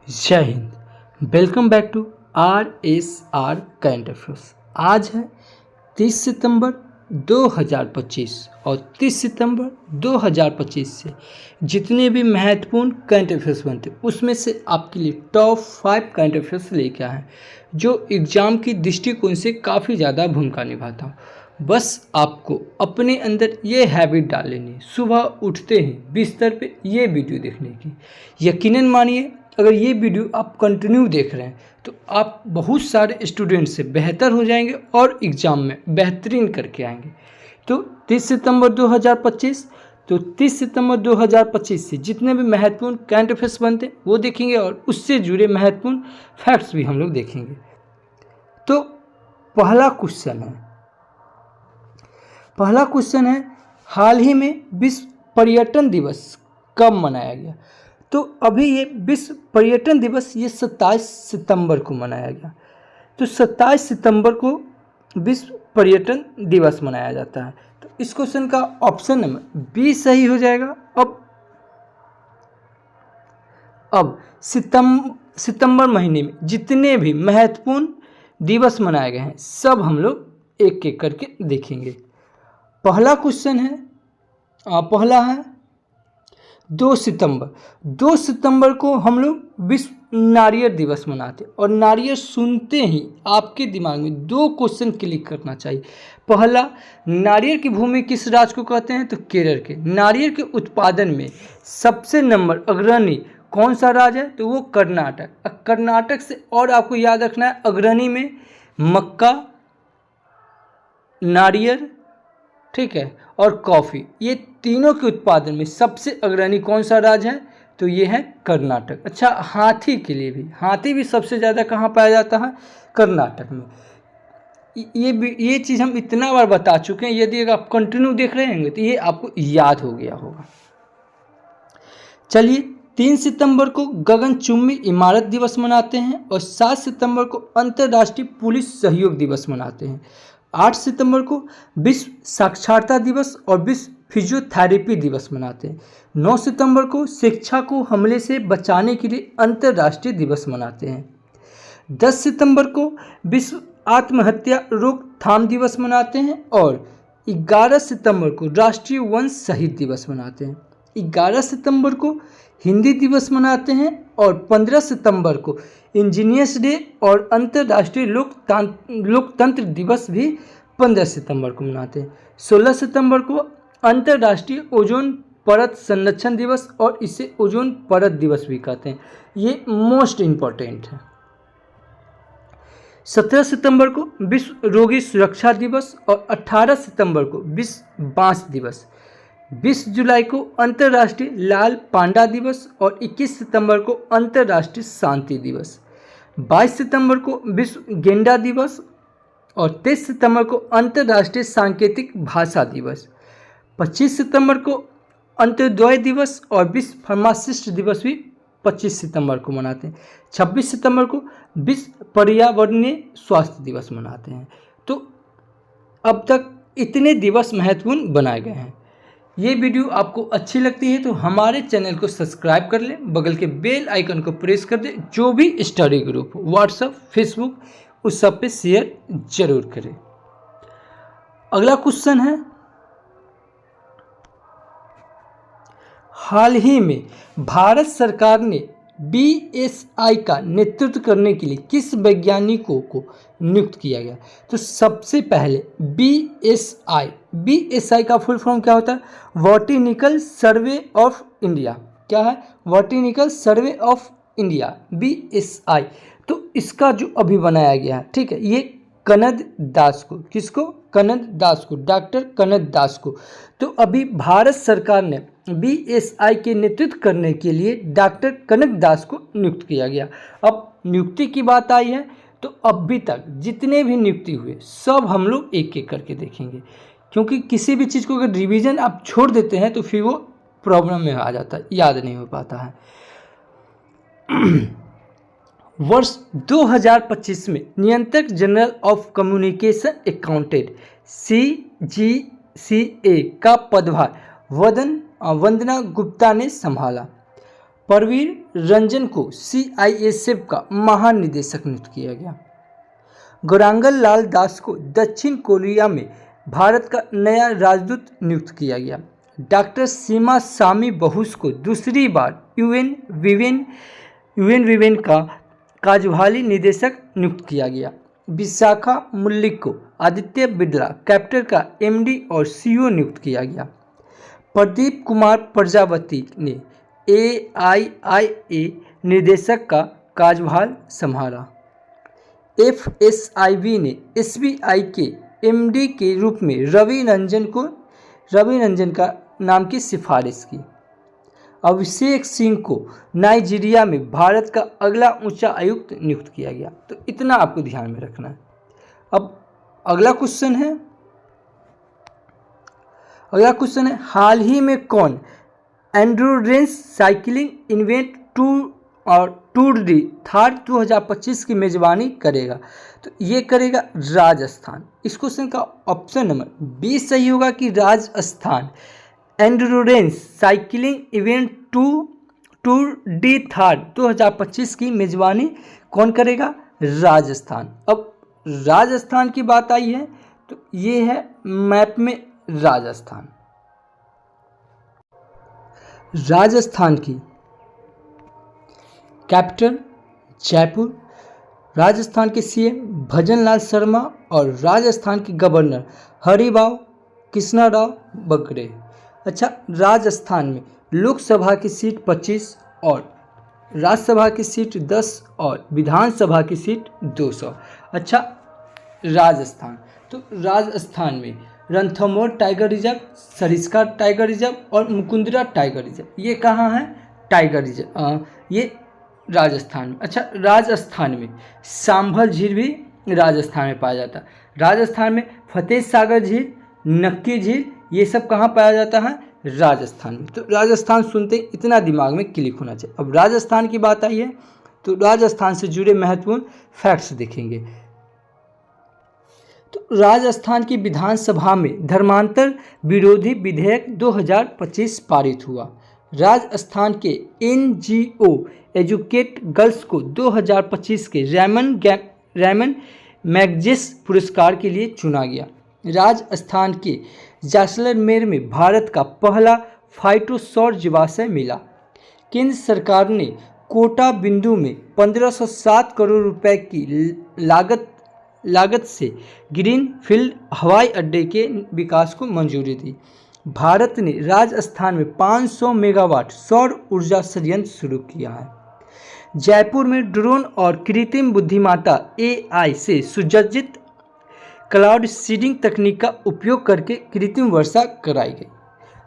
जय हिंद। Welcome back to RSR current affairs. आज है 30 सितंबर 2025 और 30 सितंबर 2025 से जितने भी महत्वपूर्ण करंट अफेयर्स बनते उसमें से आपके लिए टॉप 5 करंट अफेयर्स लेके आए हैं जो एग्ज़ाम की दृष्टिकोण से काफ़ी ज़्यादा भूमिका निभाता हूँ। बस आपको अपने अंदर ये हैबिट डाल लेनी है, सुबह उठते ही बिस्तर पे ये वीडियो देखने की। यकीनन मानिए, अगर ये वीडियो आप कंटिन्यू देख रहे हैं तो आप बहुत सारे स्टूडेंट से बेहतर हो जाएंगे और एग्ज़ाम में बेहतरीन करके आएंगे। तो 30 सितंबर 2025 30 सितंबर 2025 से जितने भी महत्वपूर्ण करंट अफेयर्स बनते हैं वो देखेंगे और उससे जुड़े महत्वपूर्ण फैक्ट्स भी हम लोग देखेंगे। तो पहला क्वेश्चन है हाल ही में विश्व पर्यटन दिवस कब मनाया गया? तो अभी ये विश्व पर्यटन दिवस ये 27 सितंबर को मनाया गया। तो 27 सितंबर को विश्व पर्यटन दिवस मनाया जाता है। तो इस क्वेश्चन का ऑप्शन नंबर बी सही हो जाएगा। अब सितंबर महीने में जितने भी महत्वपूर्ण दिवस मनाए गए हैं सब हम लोग एक एक करके देखेंगे। पहला है 2 सितंबर को हम लोग विश्व नारियल दिवस मनाते हैं। और नारियल सुनते ही आपके दिमाग में 2 क्वेश्चन क्लिक करना चाहिए। पहला, नारियल की भूमि किस राज्य को कहते हैं? तो केरल के। नारियल के उत्पादन में सबसे नंबर अग्रणी कौन सा राज्य है? तो वो कर्नाटक। कर्नाटक से और आपको याद रखना है, अग्रणी में मक्का, नारियल, ठीक है, और कॉफ़ी, ये तीनों के उत्पादन में सबसे अग्रणी कौन सा राज्य है? तो ये है कर्नाटक। अच्छा, हाथी भी सबसे ज़्यादा कहाँ पाया जाता है? कर्नाटक में। ये चीज़ हम इतना बार बता चुके हैं, यदि अगर आप कंटिन्यू देख रहे होंगे तो ये आपको याद हो गया होगा। चलिए, 3 सितंबर को गगनचुंबी इमारत दिवस मनाते हैं और 7 सितंबर को अंतर्राष्ट्रीय पुलिस सहयोग दिवस मनाते हैं। 8 सितंबर को विश्व साक्षरता दिवस और विश्व फिजियोथेरेपी दिवस मनाते हैं। 9 सितंबर को शिक्षा को हमले से बचाने के लिए अंतर्राष्ट्रीय दिवस मनाते हैं। 10 सितंबर को विश्व आत्महत्या रोकथाम दिवस मनाते हैं और 11 सितंबर को राष्ट्रीय वंश शहीद दिवस मनाते हैं। 11 सितंबर को हिंदी दिवस मनाते हैं और 15 सितंबर को इंजीनियर्स डे और अंतर्राष्ट्रीय लोकतंत्र दिवस भी 15 सितंबर को मनाते हैं। 16 सितंबर को अंतर्राष्ट्रीय ओजोन परत संरक्षण दिवस और इसे ओजोन परत दिवस भी कहते हैं। ये मोस्ट इम्पॉर्टेंट है। 17 सितंबर को विश्व रोगी सुरक्षा दिवस और 18 सितंबर को विश्व बांस दिवस। 20 जुलाई को अंतर्राष्ट्रीय लाल पांडा दिवस और 21 सितंबर को अंतर्राष्ट्रीय शांति दिवस। 22 सितंबर को विश्व गेंडा दिवस और 23 सितंबर को अंतर्राष्ट्रीय सांकेतिक भाषा दिवस। 25 सितंबर को अंत्योदय दिवस और विश्व फार्मासिस्ट दिवस भी 25 सितंबर को मनाते हैं। 26 सितंबर को विश्व पर्यावरणीय स्वास्थ्य दिवस मनाते हैं। तो अब तक इतने दिवस महत्वपूर्ण बनाए गए हैं। ये वीडियो आपको अच्छी लगती है तो हमारे चैनल को सब्सक्राइब कर लें, बगल के बेल आइकन को प्रेस कर दें। जो भी स्टडी ग्रुप हो, व्हाट्सएप, फेसबुक, उस सब पे शेयर जरूर करें। अगला क्वेश्चन है, हाल ही में भारत सरकार ने BSI का नेतृत्व करने के लिए किस वैज्ञानिकों को नियुक्त किया गया? तो सबसे पहले BSI का फुल फॉर्म क्या होता है? Botanical survey of India. क्या है? Botanical survey of India, BSI। तो इसका जो अभी बनाया गया है, ठीक है, ये कनद दास को, किसको? कनद दास को, डॉक्टर कनद दास को। तो अभी भारत सरकार ने BSI के नेतृत्व करने के लिए डॉक्टर कनक दास को नियुक्त किया गया। अब नियुक्ति की बात आई है तो अभी तक जितने भी नियुक्ति हुए सब हम लोग एक एक करके देखेंगे, क्योंकि किसी भी चीज़ को अगर रिवीजन आप छोड़ देते हैं तो फिर वो प्रॉब्लम में आ जाता है, याद नहीं हो पाता है। वर्ष 2025 में नियंत्रक general of communication accountant CGCA का पदभार वंदना गुप्ता ने संभाला। परवीर रंजन को CISF का महानिदेशक नियुक्त किया गया। गौरांगल लाल दास को दक्षिण कोरिया में भारत का नया राजदूत नियुक्त किया गया। डॉक्टर सीमा सामी बहुस को दूसरी बार यूएन विवेन का कार्यवाही निदेशक नियुक्त किया गया। विशाखा मुल्लिक को आदित्य बिरला कैपिटल का MD और CEO नियुक्त किया गया। प्रदीप कुमार प्रजापति ने AIIA निर्देशक का कार्यभार संभाला। FSIB ने SBI के MD के रूप में रवि रंजन का नाम की सिफारिश की। अभिषेक सिंह को नाइजीरिया में भारत का अगला उच्च आयुक्त नियुक्त किया गया। तो इतना आपको ध्यान में रखना है। अब अगला क्वेश्चन है हाल ही में कौन endurance cycling event Tour de Thar 2025 की मेजबानी करेगा? तो ये करेगा राजस्थान। इस क्वेश्चन का ऑप्शन नंबर बी सही होगा कि Rajasthan endurance cycling event Tour de Thar 2025 की मेजबानी कौन करेगा? राजस्थान। अब राजस्थान की बात आई है तो ये है मैप में राजस्थान की कैपिटल जयपुर, राजस्थान के CM भजनलाल शर्मा और राजस्थान के गवर्नर हरिभाऊ कृष्णराव बगरे। अच्छा, राजस्थान में लोकसभा की सीट 25 और राज्यसभा की सीट 10 और विधानसभा की सीट 200। अच्छा, राजस्थान तो राजस्थान में Ranthambore tiger reserve, Sariska tiger reserve और मुकुंदरा टाइगर रिजर्व ये कहाँ है? टाइगर रिजर्व ये राजस्थान में। अच्छा, राजस्थान में सांभर झील भी राजस्थान में पाया जाता है। राजस्थान में फतेह सागर झील, नक्की झील ये सब कहाँ पाया जाता है? राजस्थान में। तो राजस्थान सुनते ही इतना दिमाग में क्लिक होना चाहिए। अब राजस्थान की बात आई है तो राजस्थान से जुड़े महत्वपूर्ण फैक्ट्स देखेंगे। तो राजस्थान की विधानसभा में धर्मांतर विरोधी विधेयक 2025 पारित हुआ। राजस्थान के NGO एजुकेट गर्ल्स को 2025 के रैमन मैगजेस पुरस्कार के लिए चुना गया। राजस्थान के जैसलमेर में भारत का पहला फाइटोसौर जीवाश्म मिला। केंद्र सरकार ने कोटा बिंदु में 1507 करोड़ रुपए की लागत से ग्रीनफील्ड हवाई अड्डे के विकास को मंजूरी दी। भारत ने राजस्थान में 500 मेगावाट सौर ऊर्जा संयंत्र शुरू किया है। जयपुर में ड्रोन और कृत्रिम बुद्धिमत्ता AI से सुसज्जित क्लाउड सीडिंग तकनीक का उपयोग करके कृत्रिम वर्षा कराई गई।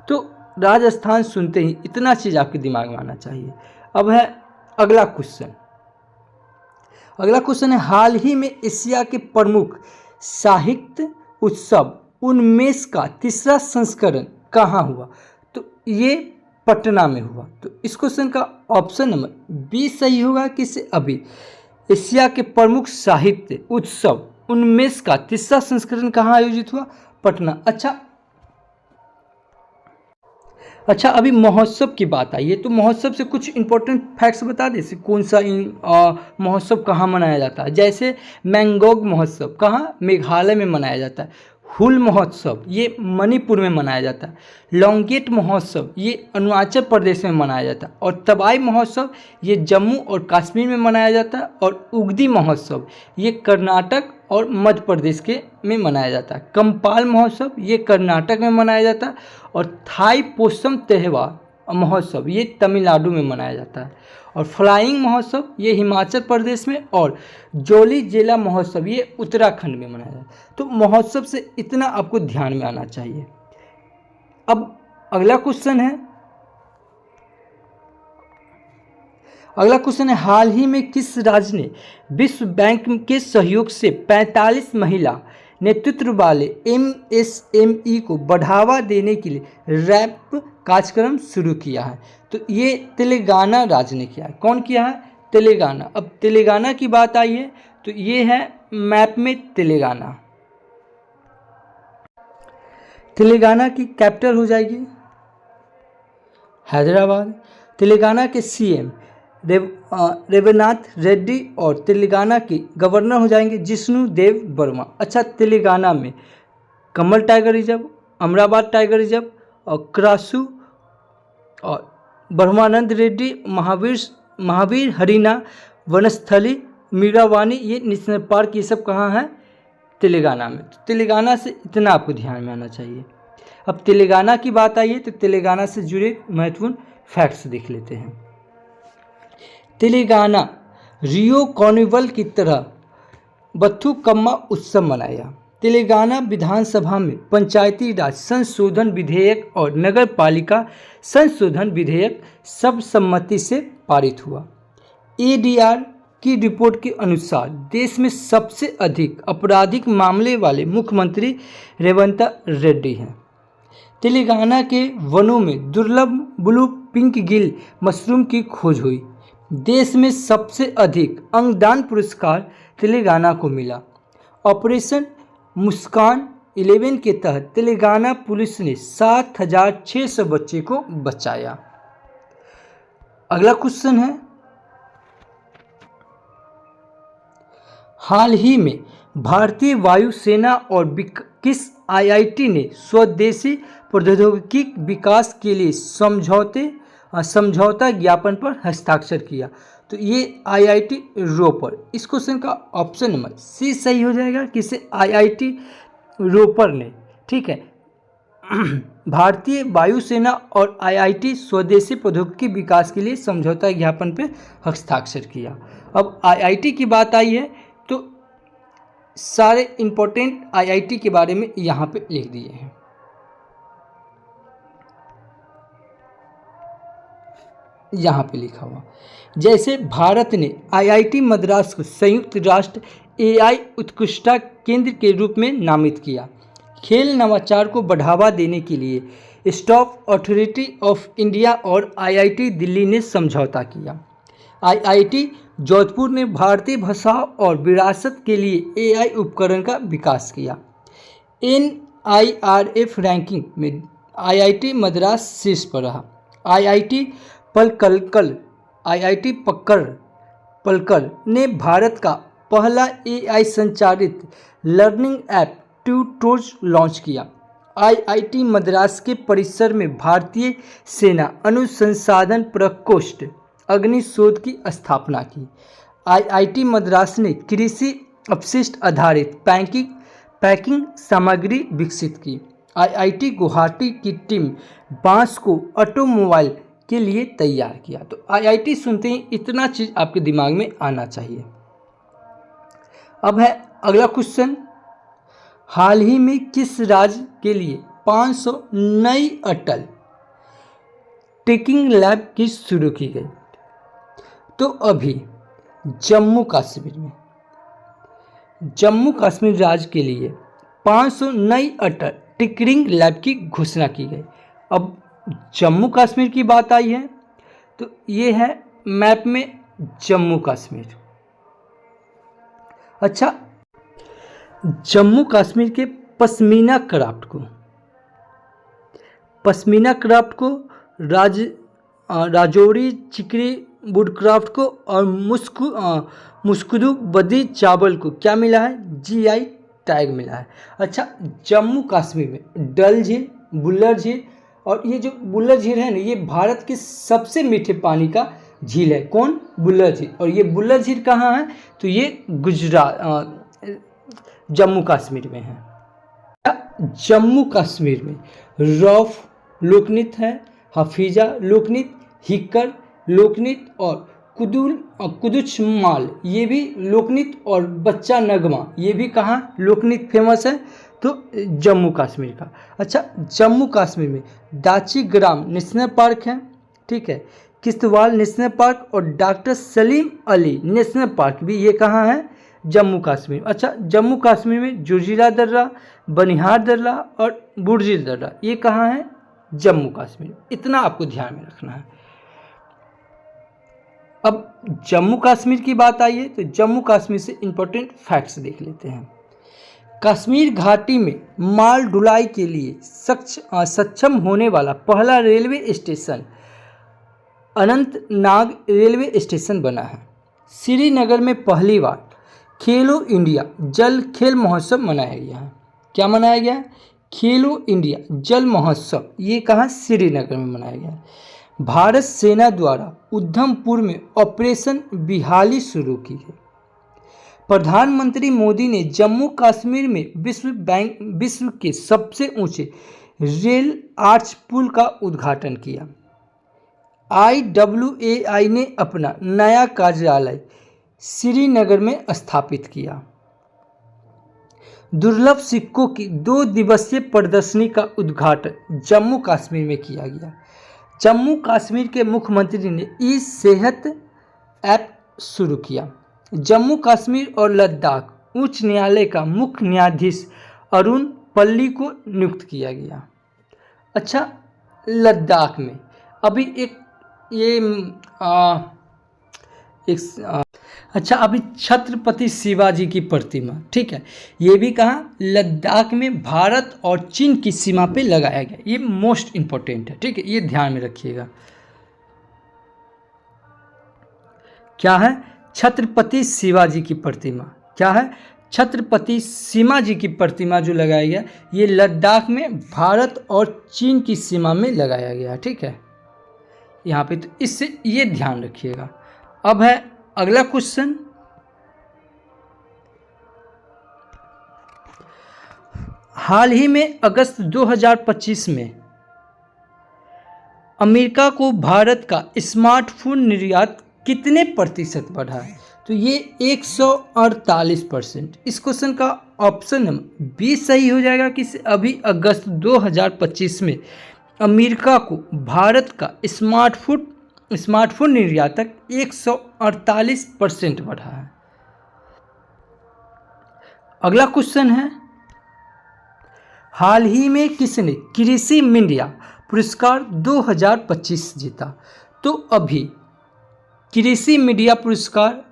तो राजस्थान सुनते ही इतना चीज़ आपके दिमाग में आना चाहिए। अब है अगला क्वेश्चन है हाल ही में एशिया के प्रमुख साहित्य उत्सव उन्मेष का तीसरा संस्करण कहाँ हुआ? तो ये पटना में हुआ। तो इस क्वेश्चन का ऑप्शन नंबर बी सही होगा कि से अभी एशिया के प्रमुख साहित्य उत्सव उन्मेष का तीसरा संस्करण कहाँ आयोजित हुआ? पटना। अच्छा, अभी महोत्सव की बात आई है तो महोत्सव से कुछ इंपॉर्टेंट फैक्ट्स बता दें। कौन सा महोत्सव कहाँ मनाया जाता है? जैसे मैंगोग महोत्सव कहाँ? मेघालय में मनाया जाता है। हुल महोत्सव ये मणिपुर में मनाया जाता है। लॉन्गेट महोत्सव ये अरुणाचल प्रदेश में मनाया जाता है। और तबाई महोत्सव ये जम्मू और कश्मीर में मनाया जाता है। और उगदी महोत्सव ये कर्नाटक और मध्य प्रदेश में मनाया जाता है। कंपाल महोत्सव ये कर्नाटक में मनाया जाता है। और थाई पोसम त्योहार महोत्सव ये तमिलनाडु में मनाया जाता है। और फ्लाइंग महोत्सव ये हिमाचल प्रदेश में और जोली जिला महोत्सव ये उत्तराखंड में मनाया जाता है। तो महोत्सव से इतना आपको ध्यान में आना चाहिए। अब अगला क्वेश्चन है हाल ही में किस राज्य ने विश्व बैंक के सहयोग से 45 महिला नेतृत्व वाले MSME को बढ़ावा देने के लिए रैप कार्यक्रम शुरू किया है? तो ये तेलंगाना राज्य ने किया है। कौन किया है? तेलंगाना। अब तेलंगाना की बात आई है तो ये है मैप में तेलंगाना की कैपिटल हो जाएगी हैदराबाद। तेलंगाना के सीएम रेवनाथ रेड्डी और तेलंगाना के गवर्नर हो जाएंगे जिष्णु देव वर्मा। अच्छा, तेलंगाना में Kawal tiger reserve, Amrabad tiger reserve और क्रासू और ब्रह्मानंद रेड्डी, महावीर हरिना वनस्थली, मीरावानी, ये नेशनल पार्क, ये सब कहाँ हैं? तेलंगाना में। तो तेलंगाना से इतना आपको ध्यान में आना चाहिए। अब तेलंगाना की बात आई है तो तेलंगाना से जुड़े महत्वपूर्ण फैक्ट्स देख लेते हैं। तेलंगाना रियो कार्निवल की तरह बथुकम्मा उत्सव मनाया। तेलंगाना विधानसभा में पंचायती राज संशोधन विधेयक और नगर पालिका संशोधन विधेयक सर्वसम्मति से पारित हुआ। एडीआर की रिपोर्ट के अनुसार देश में सबसे अधिक आपराधिक मामले वाले मुख्यमंत्री रेवंत रेड्डी हैं। तेलंगाना के वनों में दुर्लभ ब्लू पिंक गिल मशरूम की खोज हुई। देश में सबसे अधिक अंगदान पुरस्कार तेलंगाना को मिला। ऑपरेशन मुस्कान 11 के तहत तेलंगाना पुलिस ने 7,600 बच्चे को बचाया। अगला क्वेश्चन है, हाल ही में भारतीय वायुसेना और किस आईआईटी ने स्वदेशी प्रौद्योगिकी विकास के लिए समझौता ज्ञापन पर हस्ताक्षर किया? तो ये आईआईटी रोपर। इस क्वेश्चन का ऑप्शन नंबर सी सही हो जाएगा, किसे? आईआईटी रोपर ने, ठीक है। भारतीय वायुसेना और आईआईटी स्वदेशी प्रौद्योगिकी विकास के लिए समझौता ज्ञापन पर हस्ताक्षर किया। अब आईआईटी की बात आई है तो सारे इंपॉर्टेंट आईआईटी के बारे में यहाँ पे लिख दिए हैं। यहाँ पे लिखा हुआ, जैसे भारत ने आईआईटी मद्रास को संयुक्त राष्ट्र एआई उत्कृष्टता केंद्र के रूप में नामित किया। खेल नवाचार को बढ़ावा देने के लिए स्टॉप अथॉरिटी ऑफ इंडिया और आईआईटी दिल्ली ने समझौता किया। आईआईटी जोधपुर ने भारतीय भाषा और विरासत के लिए एआई उपकरण का विकास किया। NIRF रैंकिंग में आईआईटी मद्रास शीर्ष पर रहा। आईआईटी पलक्कड़ ने भारत का पहला एआई संचालित लर्निंग ऐप ट्यूटोर्स लॉन्च किया। आईआईटी मद्रास के परिसर में भारतीय सेना अनुसंधान प्रकोष्ठ अग्नि शोध की स्थापना की। आईआईटी मद्रास ने कृषि अपशिष्ट आधारित पैकिंग सामग्री विकसित की। आईआईटी गुवाहाटी की टीम बांस को ऑटोमोबाइल के लिए तैयार किया। तो आईआईटी सुनते ही इतना चीज आपके दिमाग में आना चाहिए। अब है अगला क्वेश्चन, हाल ही में किस राज्य के लिए 500 नई अटल ट्रेकिंग लैब की शुरू की गई? तो अभी जम्मू कश्मीर राज्य के लिए 500 नई अटल टिकरिंग लैब की घोषणा की गई। अब जम्मू कश्मीर की बात आई है तो ये है मैप में जम्मू कश्मीर। अच्छा, जम्मू कश्मीर के पश्मीना क्राफ्ट को राजौरी चिकरी वुडक्राफ्ट को और मुस्कुदू बदी चावल को क्या मिला है? जीआई टैग मिला है। अच्छा, जम्मू कश्मीर में डल झील, बुल्लर झील, और ये जो बुल्लर झील है ना, ये भारत के सबसे मीठे पानी का झील है। कौन? बुल्लर झील। और ये बुल्लर झील कहाँ है? तो ये जम्मू कश्मीर में है। जम्मू कश्मीर में रौफ लोकनृत्य है, हफीजा लोकनृत्य, हिक्कर लोकनृत्य और कुदुच माल ये भी लोकनृत्य, और बच्चा नगमा ये भी कहाँ लोकनृत्य फेमस है? तो जम्मू कश्मीर का। अच्छा, जम्मू कश्मीर में दाची ग्राम नेशनल पार्क है, ठीक है, किश्तवाड़ नेशनल पार्क और doctor Salim Ali national park भी ये कहाँ है? जम्मू कश्मीर। अच्छा, जम्मू कश्मीर में जोजिला दर्रा, बनिहार दर्रा और बुर्जिल दर्रा ये कहाँ है? जम्मू कश्मीर। इतना आपको ध्यान में रखना है। अब जम्मू कश्मीर की बात आई है तो जम्मू कश्मीर से इंपॉर्टेंट फैक्ट्स देख लेते हैं। कश्मीर घाटी में माल ढुलाई के लिए सक्षम होने वाला पहला railway station Anantnag railway station बना है। श्रीनगर में पहली बार खेलो इंडिया जल खेल महोत्सव मनाया गया है। क्या मनाया गया है? खेलो इंडिया जल महोत्सव। ये कहाँ? श्रीनगर में मनाया गया है। भारत सेना द्वारा उधमपुर में ऑपरेशन बिहाली शुरू की है। प्रधानमंत्री मोदी ने जम्मू कश्मीर में विश्व के सबसे ऊंचे रेल आर्च पुल का उद्घाटन किया। IWAI ने अपना नया कार्यालय श्रीनगर में स्थापित किया। दुर्लभ सिक्कों की 2 दिवसीय प्रदर्शनी का उद्घाटन जम्मू कश्मीर में किया गया। जम्मू कश्मीर के मुख्यमंत्री ने ई सेहत ऐप शुरू किया। जम्मू कश्मीर और लद्दाख उच्च न्यायालय का मुख्य न्यायाधीश अरुण पल्ली को नियुक्त किया गया। अच्छा, लद्दाख में अभी अभी छत्रपति शिवाजी की प्रतिमा, ठीक है, ये भी कहाँ? लद्दाख में भारत और चीन की सीमा पे लगाया गया। ये मोस्ट इम्पोर्टेंट है, ठीक है, ये ध्यान में रखिएगा। क्या है? छत्रपति शिवाजी की प्रतिमा। क्या है? छत्रपति शिवाजी की प्रतिमा जो लगाया गया, ये लद्दाख में भारत और चीन की सीमा में लगाया गया, ठीक है, यहाँ पे। तो इससे ये ध्यान रखिएगा। अब है अगला क्वेश्चन। हाल ही में अगस्त 2025 में अमेरिका को भारत का स्मार्टफोन निर्यात कितने प्रतिशत बढ़ा है? तो ये 148%। इस क्वेश्चन का ऑप्शन नंबर बी सही हो जाएगा कि अभी अगस्त 2025 में अमेरिका को भारत का स्मार्टफोन निर्यातक 148% बढ़ा है। अगला क्वेश्चन है, हाल ही में किसने कृषि मीडिया पुरस्कार 2025 जीता? तो अभी कृषि मीडिया पुरस्कार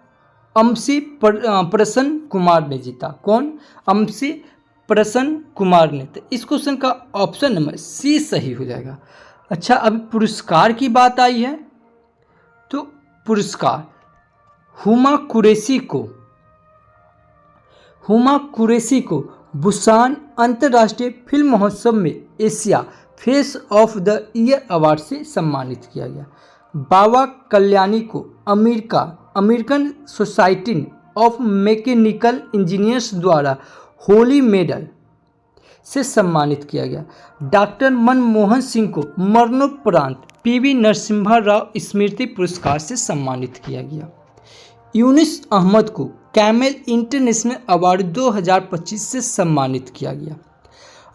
अमसी प्रसन्न कुमार ने जीता। कौन? अमसी प्रसन्न कुमार ने। तो इस क्वेश्चन का ऑप्शन नंबर सी सही हो जाएगा। अच्छा, अभी पुरस्कार की बात आई है तो पुरस्कार हुमा कुरैशी को बुसान अंतर्राष्ट्रीय फिल्म महोत्सव में Asia face of the year award से सम्मानित किया गया। बाबा कल्याणी को American society of mechanical engineers द्वारा होली मेडल से सम्मानित किया गया। डॉक्टर मनमोहन सिंह को मरणोपरांत PV नरसिम्हा राव स्मृति पुरस्कार से सम्मानित किया गया। यूनिस अहमद को कैमल इंटरनेशनल अवार्ड 2025 से सम्मानित किया गया।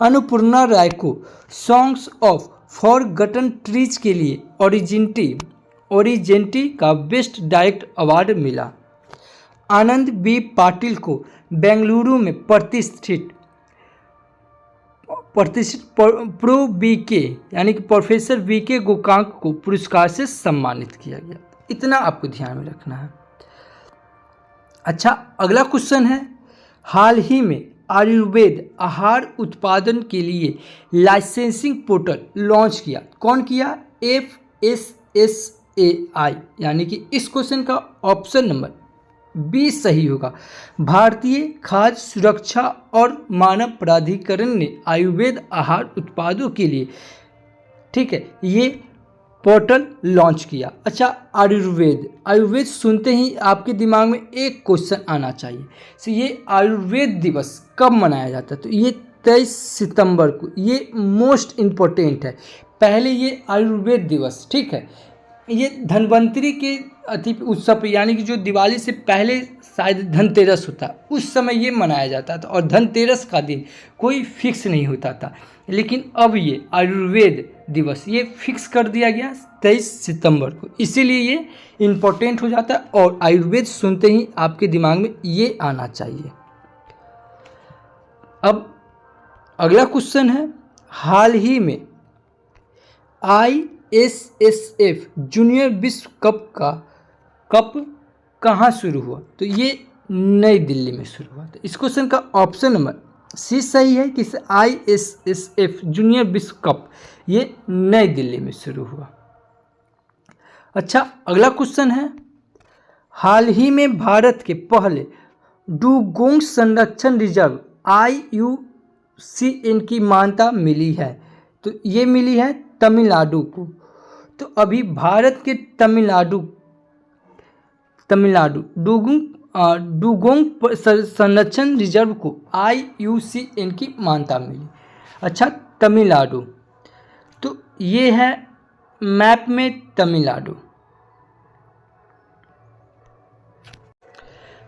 अन्नपूर्णा राय को सॉन्ग्स ऑफ फॉरगॉटन ट्रीज के लिए ओरिजेंटी का बेस्ट डायरेक्ट अवार्ड मिला। आनंद बी पाटिल को बेंगलुरु में प्रतिष्ठित प्रो BK यानी कि प्रोफेसर VK गोकाक को पुरस्कार से सम्मानित किया गया। इतना आपको ध्यान में रखना है। अच्छा, अगला क्वेश्चन है, हाल ही में आयुर्वेद आहार उत्पादन के लिए लाइसेंसिंग पोर्टल लॉन्च किया। कौन किया? FSSAI, यानी कि इस क्वेश्चन का ऑप्शन नंबर बी सही होगा। भारतीय खाद्य सुरक्षा और मानव प्राधिकरण ने आयुर्वेद आहार उत्पादों के लिए, ठीक है, ये पोर्टल लॉन्च किया। अच्छा, आयुर्वेद सुनते ही आपके दिमाग में एक क्वेश्चन आना चाहिए, तो ये आयुर्वेद दिवस कब मनाया जाता है? तो ये 23 सितंबर को। ये मोस्ट इम्पोर्टेंट है। पहले ये आयुर्वेद दिवस, ठीक है, ये धन्वंतरी के अति उत्सव यानी कि जो दिवाली से पहले शायद धनतेरस होता, उस समय ये मनाया जाता था। और धनतेरस का दिन कोई फिक्स नहीं होता था, लेकिन अब ये आयुर्वेद दिवस ये फिक्स कर दिया गया 23 सितंबर को, इसीलिए ये इम्पोर्टेंट हो जाता है। और आयुर्वेद सुनते ही आपके दिमाग में ये आना चाहिए। अब अगला क्वेश्चन है, हाल ही में ISSF जूनियर विश्व कप कहाँ शुरू हुआ? तो ये नई दिल्ली में शुरू हुआ। तो इस क्वेश्चन का ऑप्शन नंबर सी सही है कि ISSF जूनियर विश्व कप ये नई दिल्ली में शुरू हुआ। अच्छा, अगला क्वेश्चन है, हाल ही में भारत के पहले डुगोंग संरक्षण रिजर्व IUCN की मान्यता मिली है, तो ये मिली है तमिलनाडु को। तो अभी भारत के तमिलनाडु डुगोंग संरक्षण रिजर्व को IUCN की मान्यता मिली। अच्छा, तमिलनाडु, तो ये है मैप में तमिलनाडु।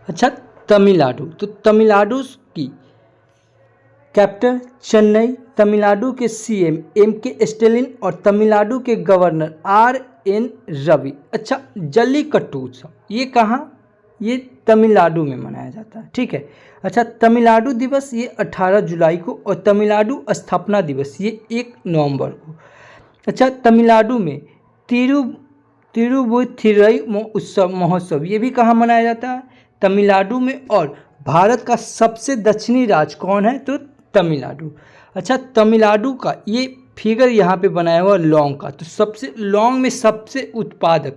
अच्छा, तमिलनाडु, तो तमिलनाडु की कैपिटल चेन्नई, तमिलनाडु के CM MK स्टैलिन और तमिलनाडु के गवर्नर RN रवि। अच्छा, जल्लीकट्टू उत्सव ये कहाँ, ये तमिलनाडु में मनाया जाता है, ठीक है। अच्छा, तमिलनाडु दिवस ये 18 जुलाई को और तमिलनाडु स्थापना दिवस ये 1 नवंबर को। अच्छा, तमिलनाडु में तिरुवुथिरई महोत्सव ये भी कहाँ मनाया जाता है, तमिलनाडु में। और भारत का सबसे दक्षिणी राज्य कौन है, तो तमिलनाडु। अच्छा, तमिलनाडु का ये फिगर यहाँ पे बनाया हुआ लौंग का, तो सबसे लौंग में सबसे उत्पादक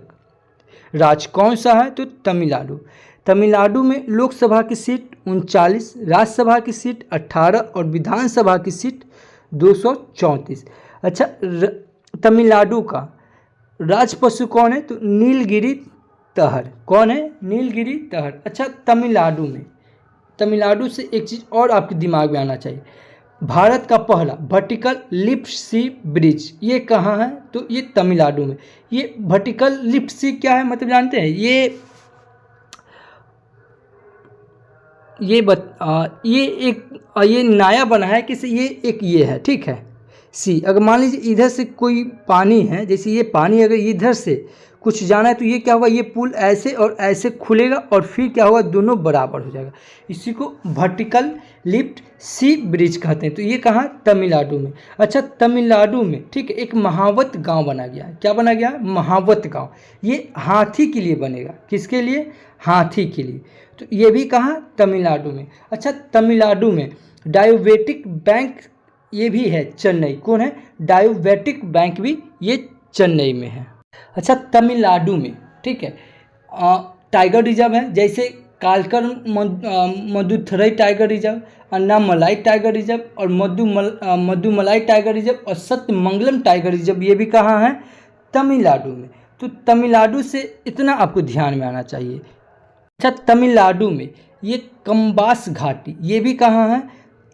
राज्य कौन सा है, तो तमिलनाडु। तमिलनाडु में लोकसभा की सीट 39, राज्यसभा की सीट 18 और विधानसभा की सीट 234। अच्छा, तमिलनाडु का राज पशु कौन है, तो नीलगिरी तहर। कौन है, नीलगिरी तहर। अच्छा, तमिलनाडु से एक चीज़ और आपके दिमाग में आना चाहिए, भारत का पहला वर्टिकल लिफ्ट सी ब्रिज ये कहाँ है, तो ये तमिलनाडु में। ये वर्टिकल लिफ्ट सी क्या है, मतलब जानते हैं, ये नया बना है किसी, ये एक ये है, ठीक है। सी, अगर मान लीजिए इधर से कोई पानी है, जैसे ये पानी अगर इधर से कुछ जाना है तो ये क्या होगा, ये पुल ऐसे और ऐसे खुलेगा और फिर क्या होगा, दोनों बराबर हो जाएगा। इसी को वर्टिकल लिफ्ट सी ब्रिज कहते हैं। तो ये कहाँ, तमिलनाडु में। अच्छा, तमिलनाडु में, ठीक है, एक महावत गांव बना गया है। क्या बना गया, महावत गांव। ये हाथी के लिए बनेगा, किसके लिए, हाथी के लिए। तो ये भी कहाँ, तमिलनाडु में। अच्छा, तमिलनाडु में डायबेटिक बैंक ये भी है, चेन्नई। कौन है, डायबेटिक बैंक भी ये चेन्नई में है। अच्छा, तमिलनाडु में, ठीक है, टाइगर रिजर्व है, जैसे Kalakad Mundanthurai tiger reserve, Anamalai tiger reserve और मदुमलाई टाइगर रिजर्व और सत्यमंगलम टाइगर रिजर्व, ये भी कहाँ है, तमिलनाडु में। तो तमिलनाडु से इतना आपको ध्यान में आना चाहिए। अच्छा, तमिलनाडु में ये कम्बास घाटी ये भी कहाँ है,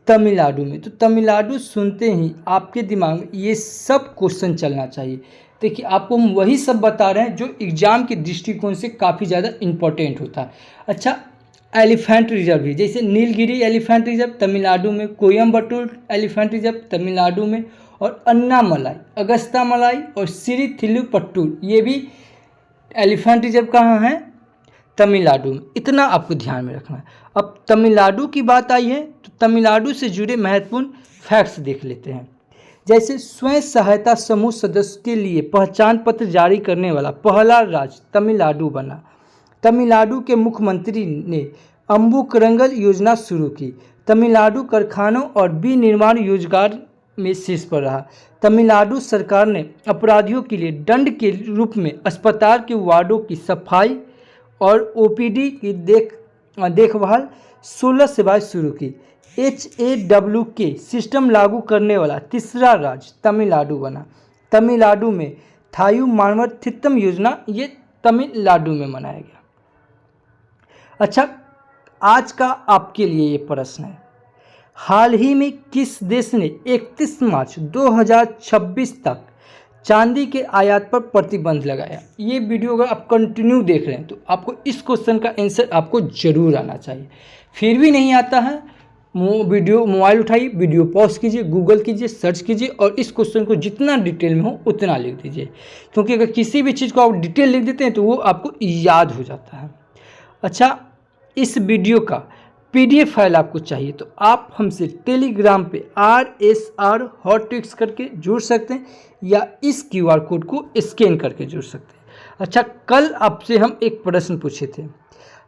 तमिलनाडु में। तो तमिलनाडु सुनते ही आपके दिमाग में ये सब क्वेश्चन चलना चाहिए। देखिए, आपको हम वही सब बता रहे हैं जो एग्जाम के दृष्टिकोण से काफ़ी ज़्यादा इम्पोर्टेंट होता है। अच्छा, एलिफेंट रिजर्व भी, जैसे नीलगिरी एलिफेंट रिजर्व तमिलनाडु में, कोयम्बटूर एलिफेंट रिजर्व तमिलनाडु में, और अन्नामलाई, अगस्त्यामलाई और श्रीथिल्लुपट्टूर ये भी एलिफेंट रिजर्व कहाँ है, तमिलनाडु में। इतना आपको ध्यान में रखना है। अब तमिलनाडु की बात आई है तो तमिलनाडु से जुड़े महत्वपूर्ण फैक्ट्स देख लेते हैं। जैसे स्वयं सहायता समूह सदस्य के लिए पहचान पत्र जारी करने वाला पहला राज्य तमिलनाडु बना। तमिलनाडु के मुख्यमंत्री ने अम्बुकरंगल योजना शुरू की। तमिलनाडु कारखानों और विनिर्माण रोजगार में शीर्ष पर रहा। तमिलनाडु सरकार ने अपराधियों के लिए दंड के रूप में अस्पताल के वार्डों की सफाई और OPD की देखभाल 16 सेवाएं शुरू की। HAWK सिस्टम लागू करने वाला तीसरा राज्य तमिलनाडु बना। तमिलनाडु में थायु मानवाधित्तम योजना ये तमिलनाडु में मनाया गया। अच्छा, आज का आपके लिए ये प्रश्न है, हाल ही में किस देश ने 31 मार्च 2026 तक चांदी के आयात पर प्रतिबंध लगाया। ये वीडियो अगर आप कंटिन्यू देख रहे हैं तो आपको इस क्वेश्चन का आंसर आपको जरूर आना चाहिए। फिर भी नहीं आता है, वीडियो मोबाइल उठाइए, वीडियो पॉज कीजिए, गूगल कीजिए, सर्च कीजिए और इस क्वेश्चन को जितना डिटेल में हो उतना लिख दीजिए, क्योंकि अगर किसी भी चीज़ को आप डिटेल लिख देते हैं तो वो आपको याद हो जाता है। अच्छा, इस वीडियो का PDF फाइल आपको चाहिए तो आप हमसे टेलीग्राम पे RSR हॉट ट्रिक्स करके जुड़ सकते हैं या इस QR कोड को स्कैन करके जुड़ सकते हैं। अच्छा, कल आपसे हम एक प्रश्न पूछे थे,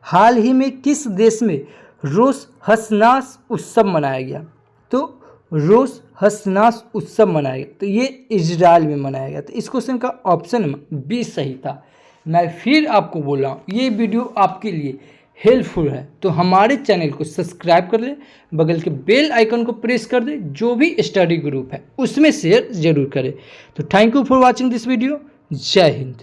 हाल ही में किस देश में रोश हसनास उत्सव मनाया गया। तो रोश हसनास उत्सव मनाया गया तो ये इजराइल में मनाया गया। तो इस क्वेश्चन का ऑप्शन B सही था। मैं फिर आपको बोल रहा हूँ, ये वीडियो आपके लिए हेल्पफुल है तो हमारे चैनल को सब्सक्राइब कर ले, बगल के बेल आइकन को प्रेस कर दे, जो भी स्टडी ग्रुप है उसमें शेयर जरूर करें। तो thank you for watching this video. जय हिंद।